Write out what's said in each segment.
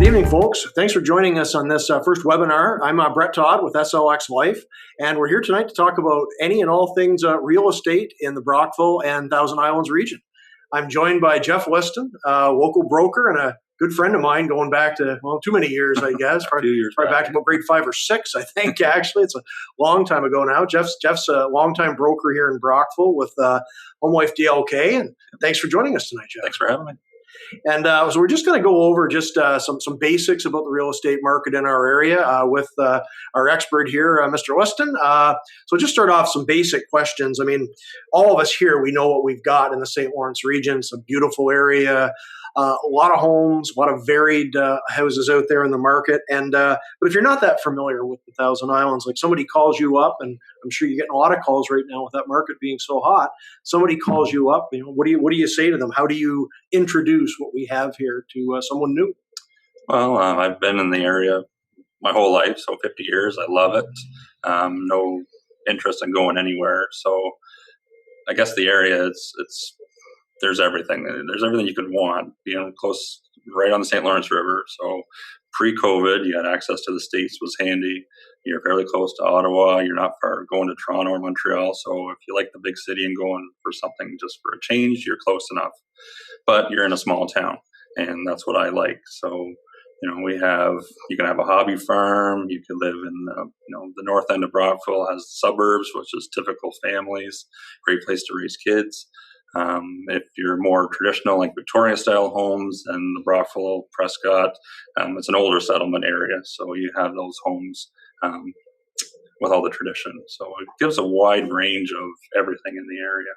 Good evening, folks. Thanks for joining us on this first webinar. I'm Brett Todd with SLX Life, and we're here tonight to talk about any and all things real estate in the Brockville and Thousand Islands region. I'm joined by Jeff Liston, a local broker and a good friend of mine going back to, well, too many years, I guess. Probably back to about grade 5 or 6, I think, actually. It's a long time ago now. Jeff's a longtime broker here in Brockville with Home Life DLK, and thanks for joining us tonight, Jeff. Thanks for having me. And so we're just going to go over just some basics about the real estate market in our area with our expert here, Mr. Liston. So just start off some basic questions. I mean, all of us here, we know what we've got in the St. Lawrence region. It's a beautiful area, a lot of homes, a lot of varied houses out there in the market. And but if you're not that familiar with the Thousand Islands, like somebody calls you up, and I'm sure you're getting a lot of calls right now with that market being so hot. Somebody calls you up, what do you say to them? How do you introduce what we have here to someone new? Well, I've been in the area my whole life, so 50 years. I love it. No interest in going anywhere. So I guess the area, there's everything. There's everything you could want. Close, right on the St. Lawrence River. So pre-COVID, you had access to the States, was handy. You're fairly close to Ottawa. You're not far going to Toronto or Montreal. So if you like the big city and going for something just for a change, you're close enough. But you're in a small town, and that's what I like. So, you can have a hobby farm. You could live in, the north end of Brockville has suburbs, which is typical families, great place to raise kids. If you're more traditional, like Victorian style homes and the Brockville, Prescott, it's an older settlement area. So you have those homes with all the tradition. So it gives a wide range of everything in the area.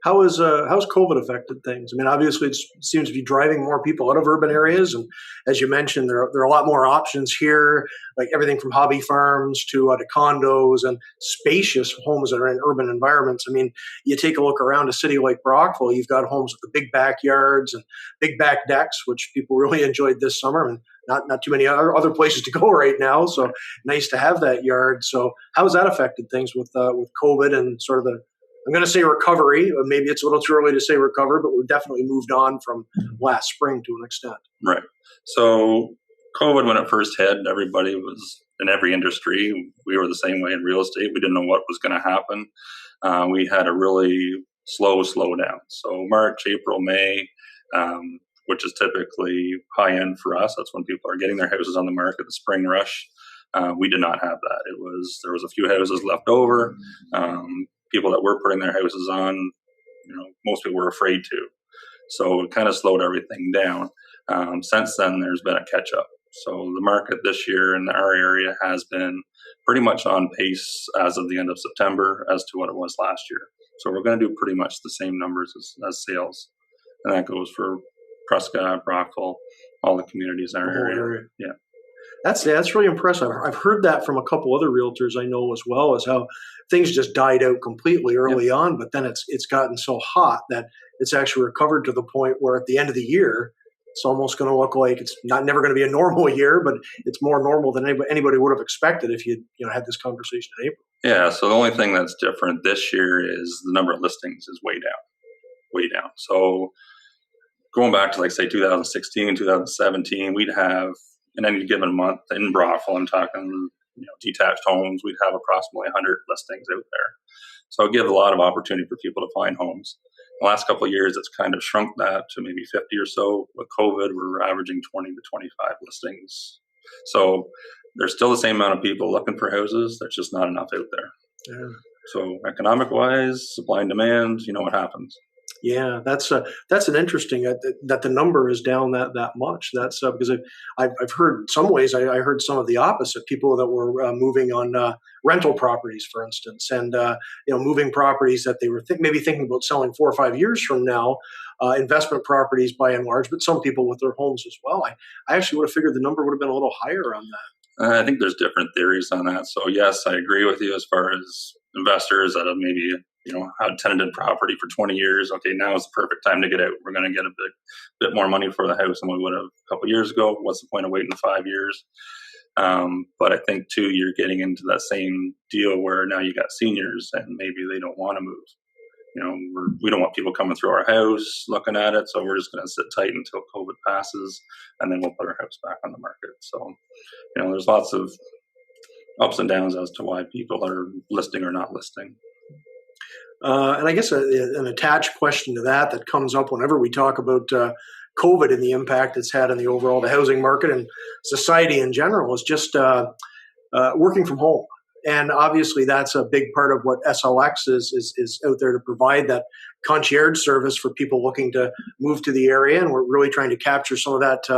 How's COVID affected things? I mean, obviously, it seems to be driving more people out of urban areas, and as you mentioned, there are a lot more options here, like everything from hobby farms to condos and spacious homes that are in urban environments. I mean, you take a look around a city like Brockville, you've got homes with the big backyards and big back decks, which people really enjoyed this summer, and not too many other places to go right now. So nice to have that yard. So how has that affected things with COVID and sort of I'm going to say recovery. Maybe it's a little too early to say recover, but we've definitely moved on from last spring to an extent. Right. So COVID, when it first hit, everybody was in every industry. We were the same way in real estate. We didn't know what was going to happen. We had a really slow down. So March, April, May, which is typically high end for us. That's when people are getting their houses on the market, the spring rush. We did not have that. There was a few houses left over. People that were putting their houses on, most people were afraid to. So it kind of slowed everything down. Since then, there's been a catch up. So the market this year in our area has been pretty much on pace as of the end of September as to what it was last year. So we're going to do pretty much the same numbers as sales. And that goes for Prescott, Brockville, all the communities in our area. Yeah. That's really impressive. I've heard that from a couple other realtors I know as well, as how things just died out completely early on, but then it's gotten so hot that it's actually recovered to the point where at the end of the year, it's almost going to look like it's never going to be a normal year, but it's more normal than anybody would have expected if you had this conversation in April. Yeah. So the only thing that's different this year is the number of listings is way down. So going back to, like, say 2016, 2017, we'd have in any given month in Brockville, I'm talking, detached homes, we'd have approximately 100 listings out there. So it gives a lot of opportunity for people to find homes. The last couple of years, it's kind of shrunk that to maybe 50 or so. With COVID, we're averaging 20 to 25 listings. So there's still the same amount of people looking for houses. There's just not enough out there. Yeah. So economic-wise, supply and demand, what happens. Yeah, that's an interesting that the number is down that much. That's because I've heard some ways. I heard some of the opposite. People that were moving on rental properties, for instance, and moving properties that they were maybe thinking about selling 4 or 5 years from now. Investment properties by and large, but some people with their homes as well. I actually would have figured the number would have been a little higher on that. I think there's different theories on that. So yes, I agree with you as far as investors that have maybe had tenanted property for 20 years. Okay, now is the perfect time to get out. We're going to get a bit more money for the house than we would have a couple of years ago. What's the point of waiting 5 years? But I think too, you're getting into that same deal where now you got seniors and maybe they don't want to move. We don't want people coming through our house looking at it, so we're just going to sit tight until COVID passes, and then we'll put our house back on the market. So, there's lots of ups and downs as to why people are listing or not listing. And I guess an attached question to that comes up whenever we talk about COVID and the impact it's had on the housing market and society in general is just working from home. And obviously, that's a big part of what SLX is out there to provide, that concierge service for people looking to move to the area. And we're really trying to capture some of that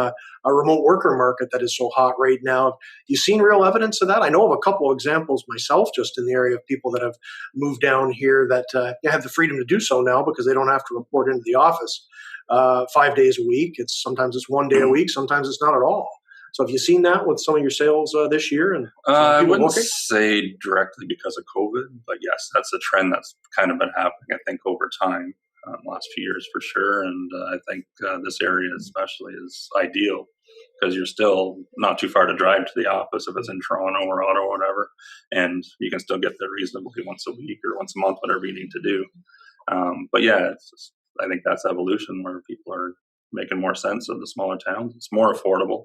a remote worker market that is so hot right now. Have you seen real evidence of that? I know of a couple of examples myself, just in the area of people that have moved down here that have the freedom to do so now because they don't have to report into the office 5 days a week. Sometimes it's 1 day a week, sometimes it's not at all. So have you seen that with some of your sales this year? And I wouldn't say directly because of COVID, but yes, that's a trend that's kind of been happening, I think, over time, last few years for sure. And I think this area especially is ideal because you're still not too far to drive to the office if it's in Toronto or Ottawa or whatever, and you can still get there reasonably once a week or once a month, whatever you need to do. But yeah, I think that's evolution where people are making more sense of the smaller towns. It's more affordable.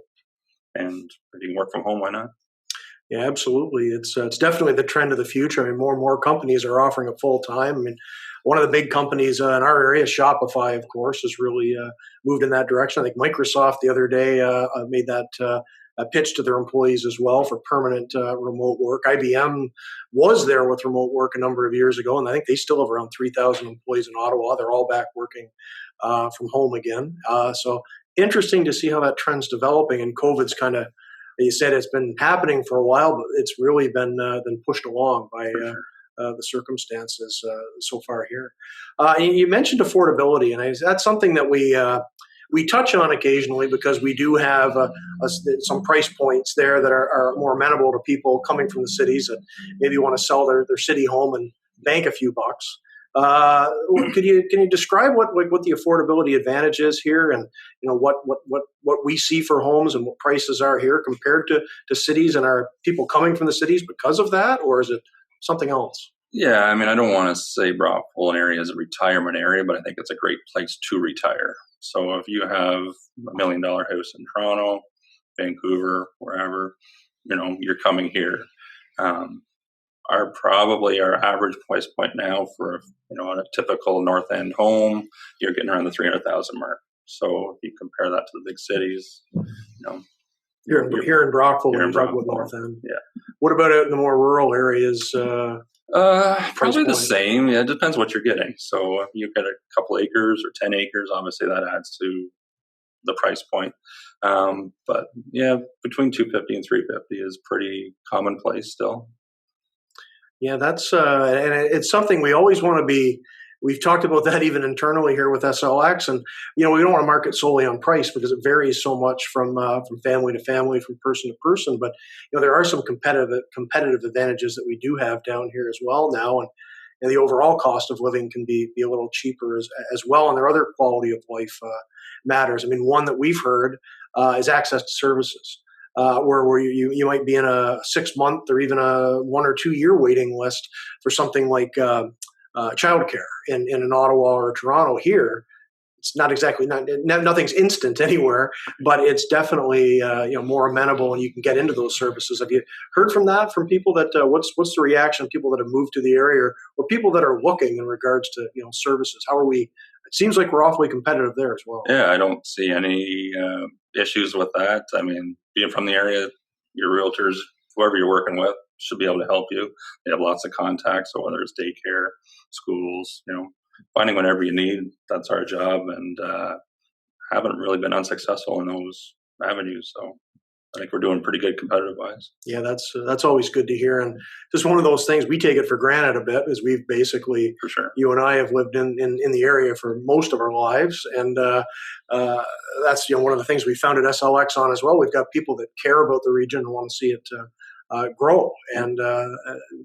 And if you can work from home, why not? Yeah, absolutely. It's definitely the trend of the future. I mean, more and more companies are offering it full time. I mean, one of the big companies in our area, Shopify, of course, has really moved in that direction. I think Microsoft the other day made that a pitch to their employees as well for permanent remote work. IBM was there with remote work a number of years ago, and I think they still have around 3,000 employees in Ottawa. They're all back working from home again. So interesting to see how that trend's developing, and COVID's kind of, you said it's been happening for a while, but it's really been pushed along by the circumstances so far here. You mentioned affordability, and that's something that we touch on occasionally because we do have some price points there that are more amenable to people coming from the cities that maybe want to sell their city home and bank a few bucks. Can you describe what the affordability advantage is here, and what we see for homes and what prices are here compared to cities, and are people coming from the cities because of that, or is it something else? Yeah, I mean, I don't want to say Brockville area is a retirement area, but I think it's a great place to retire. So if you have $1 million house in Toronto, Vancouver, wherever, you're coming here. Our average price point now for a typical North End home, you're getting around the 300,000 mark. So if you compare that to the big cities, here in Brockville, you're in Brockville, North End. Yeah. What about out in the more rural areas? Probably the same. Yeah, it depends what you're getting. So if you get a couple acres or 10 acres, obviously that adds to the price point. But yeah, between 250 and 350 is pretty commonplace still. Yeah, that's and it's something we always want to be. We've talked about that even internally here with SLX, and we don't want to market solely on price because it varies so much from family to family, from person to person. But there are some competitive advantages that we do have down here as well now, and the overall cost of living can be a little cheaper as well, and there are other quality of life matters. I mean, one that we've heard is access to services. Where you might be in a 6-month or even a 1 or 2 year waiting list for something like childcare in an Ottawa or Toronto. Here, it's not exactly nothing's instant anywhere, but it's definitely more amenable, and you can get into those services. Have you heard from people that what's the reaction of people that have moved to the area, or people that are looking in regards to services? How are we? It seems like we're awfully competitive there as well. Yeah, I don't see any issues with that. I mean, being from the area, your realtors, whoever you're working with, should be able to help you. They have lots of contacts, so whether it's daycare, schools, finding whatever you need, that's our job, and haven't really been unsuccessful in those avenues. So I think we're doing pretty good competitive-wise. Yeah, that's always good to hear, and just one of those things we take it for granted a bit, is we've basically, for sure, you and I have lived in the area for most of our lives, and that's one of the things we founded SLX on as well. We've got people that care about the region and want to see it grow, and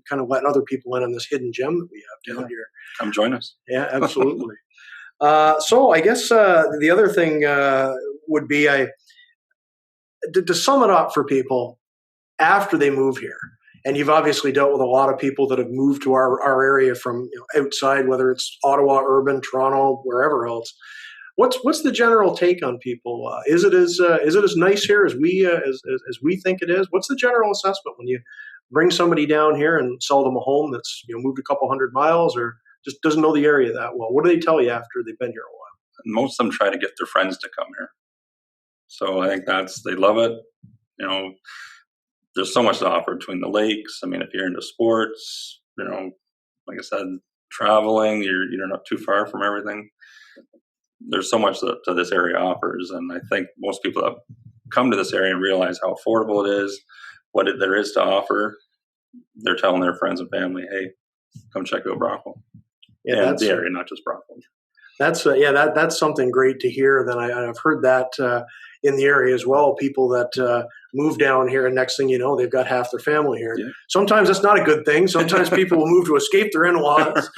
kind of letting other people in on this hidden gem that we have down here. Come join us. Yeah, absolutely. So I guess the other thing would be to sum it up for people after they move here, and you've obviously dealt with a lot of people that have moved to our area from outside, whether it's Ottawa, urban, Toronto, wherever else. What's the general take on people? Is it as nice here as we think it is? What's the general assessment when you bring somebody down here and sell them a home that's moved a couple hundred miles or just doesn't know the area that well? What do they tell you after they've been here a while? Most of them try to get their friends to come here. So I think they love it. There's so much to offer between the lakes. I mean, if you're into sports, like I said, traveling, you're not too far from everything. There's so much that this area offers, and I think most people that come to this area and realize how affordable it is, there is to offer, they're telling their friends and family, hey, come check out Brockville. Yeah, and the area, not just Brockville. That's something great to hear. Then I've heard that in the area as well. People that move down here, and next thing you know, they've got half their family here. Yeah. Sometimes that's not a good thing. Sometimes people will move to escape their in-laws.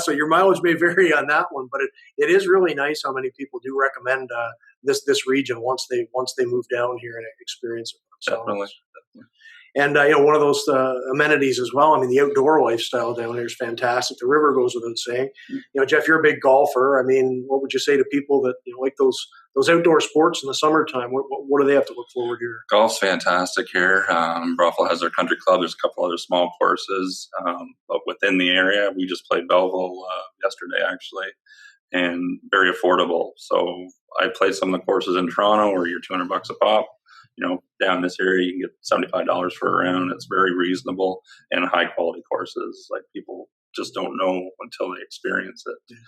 So your mileage may vary on that one, but it is really nice how many people do recommend this region once they move down here and experience it for themselves. Definitely. And one of those amenities as well. I mean, the outdoor lifestyle down here is fantastic. The river goes without saying. Jeff, you're a big golfer. I mean, what would you say to people that like those outdoor sports in the summertime? What do they have to look forward to here? Golf's fantastic here. Brockville has their country club. There's a couple other small courses, but within the area, we just played Belleville yesterday, actually, and very affordable. So I played some of the courses in Toronto where you're $200 a pop. Down this area, you can get $75 for a round. It's very reasonable and high quality courses. Like people just don't know until they experience it.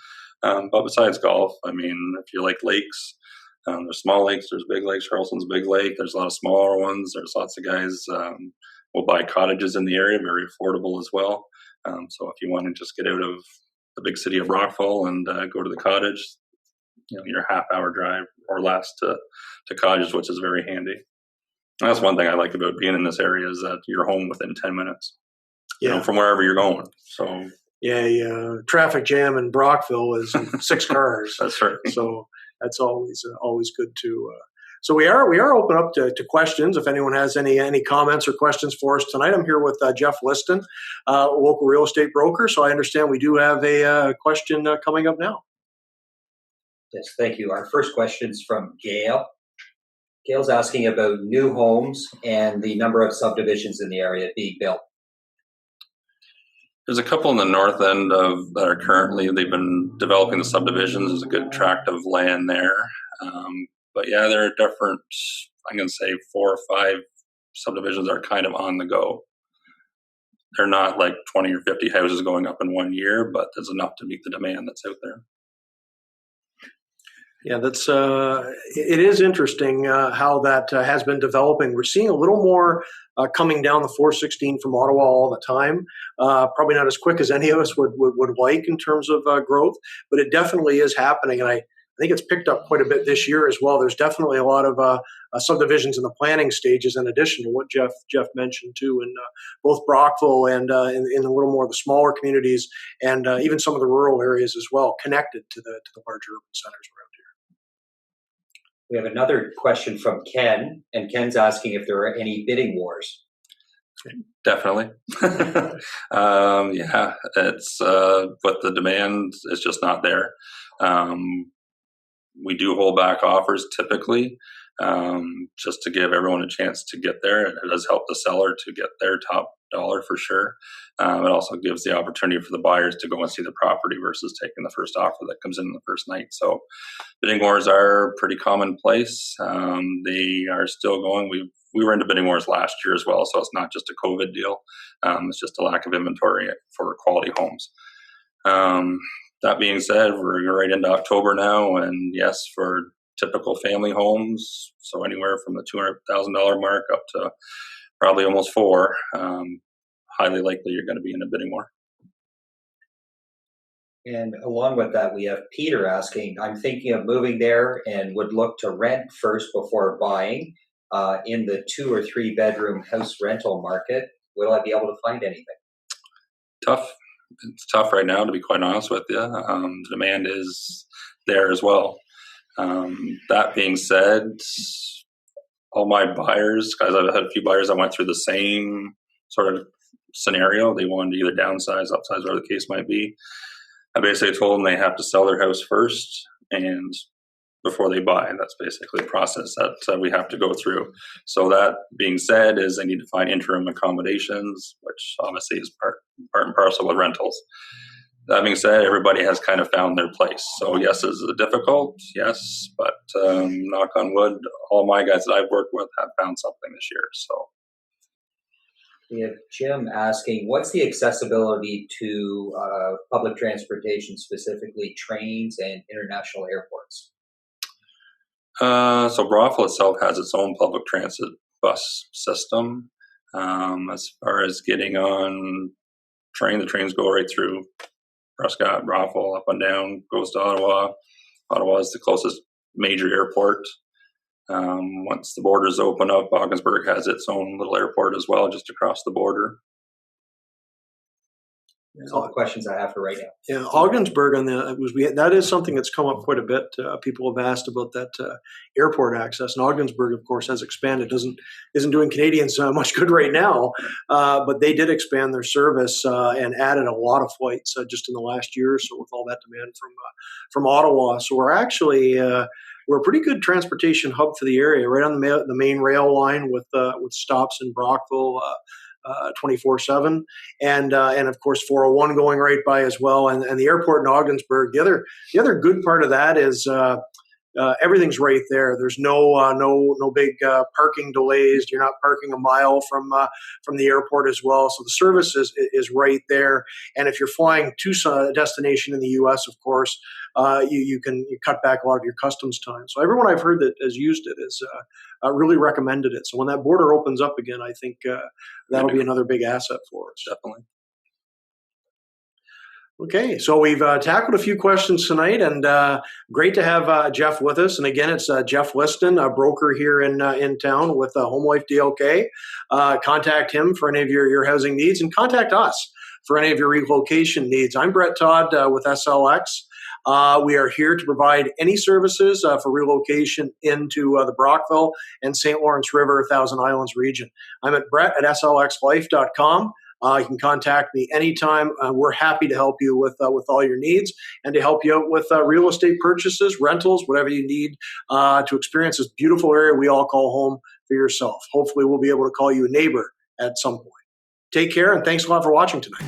But besides golf, I mean, if you like lakes, there's small lakes, there's big lakes. Charleston's a big lake. There's a lot of smaller ones. There's lots of guys will buy cottages in the area, very affordable as well. So if you want to just get out of the big city of Brockville and go to the cottage, you're a half-hour drive or less to cottages, which is very handy. And that's one thing I like about being in this area is that you're home within 10 minutes, from wherever you're going. So traffic jam in Brockville is 6 cars. That's right. So that's always good to. So we are open up to questions. If anyone has any comments or questions for us tonight, I'm here with Jeff Liston, local real estate broker. So I understand we do have a question coming up now. Yes, thank you. Our first question is from Gail. Gail's asking about new homes and the number of subdivisions in the area being built. There's a couple in the north end that are currently, they've been developing the subdivisions. There's a good tract of land there. But yeah, there are different, I'm going to say 4 or 5 subdivisions that are kind of on the go. They're not like 20 or 50 houses going up in 1 year, but there's enough to meet the demand that's out there. Yeah, that's it is interesting how that has been developing. We're seeing a little more coming down the 416 from Ottawa all the time. Probably not as quick as any of us would like in terms of growth, but it definitely is happening. And I think it's picked up quite a bit this year as well. There's definitely a lot of subdivisions in the planning stages, in addition to what Jeff mentioned too, in both Brockville and in a little more of the smaller communities, and even some of the rural areas as well, connected to the larger urban centers around here. We have another question from Ken, and Ken's asking if there are any bidding wars. Definitely. Yeah, it's but the demand is just not there. We do hold back offers typically, just to give everyone a chance to get there. It does help the seller to get their top dollar for sure. It also gives the opportunity for the buyers to go and see the property versus taking the first offer that comes in the first night. So bidding wars are pretty commonplace. They are still going. We were into bidding wars last year as well, so it's not just a COVID deal. It's just a lack of inventory for quality homes. That being said, we're right into October now, and yes, for typical family homes, so anywhere from the $200,000 mark up to probably almost 4, highly likely you're going to be in a bidding war. And along with that, we have Peter asking, I'm thinking of moving there and would look to rent first before buying in the 2 or 3 bedroom house rental market. Will I be able to find anything? Tough. It's tough right now, to be quite honest with you. The demand is there as well. That being said, all my buyers, guys, I've had a few buyers that went through the same sort of scenario. They wanted to either downsize, upsize, whatever the case might be. I basically told them they have to sell their house first and before they buy. That's basically the process that we have to go through. So that being said, is they need to find interim accommodations, which obviously is part and parcel with rentals. That being said, everybody has kind of found their place. So yes, is it difficult? Yes, but knock on wood, all my guys that I've worked with have found something this year. So we have Jim asking, what's the accessibility to public transportation, specifically trains and international airports? So Brothel itself has its own public transit bus system. As far as getting on train, the trains go right through Prescott, Brothel, up and down, goes to Ottawa. Ottawa is the closest major airport. Once the borders open up, Ogdensburg has its own little airport as well, just across the border. That's all the questions I have for right now. Yeah, Ogdensburg that is something that's come up quite a bit. People have asked about that airport access, and Ogdensburg, of course, has expanded. Isn't doing Canadians much good right now, but they did expand their service and added a lot of flights just in the last year or so with all that demand from Ottawa. So we're actually we're a pretty good transportation hub for the area, right on the main rail line with stops in Brockville. 24/7, and of course 401 going right by as well, and the airport in Ogdensburg. The other good part of that is everything's right there. There's no big parking delays. You're not parking a mile from the airport as well. So the service is right there. And if you're flying to a destination in the U.S., of course, you cut back a lot of your customs time. So everyone I've heard that has used it has really recommended it. So when that border opens up again, I think that'll be another big asset for us. Definitely. Okay, so we've tackled a few questions tonight, and great to have Jeff with us. And again, it's Jeff Liston, a broker here in town with Home Life DLK. Contact him for any of your housing needs, and contact us for any of your relocation needs. I'm Brett Todd with SLX. We are here to provide any services for relocation into the Brockville and St. Lawrence River, Thousand Islands region. I'm at brett@slxlife.com. You can contact me anytime. We're happy to help you with all your needs and to help you out with real estate purchases, rentals, whatever you need to experience this beautiful area we all call home for yourself. Hopefully, we'll be able to call you a neighbor at some point. Take care, and thanks a lot for watching tonight.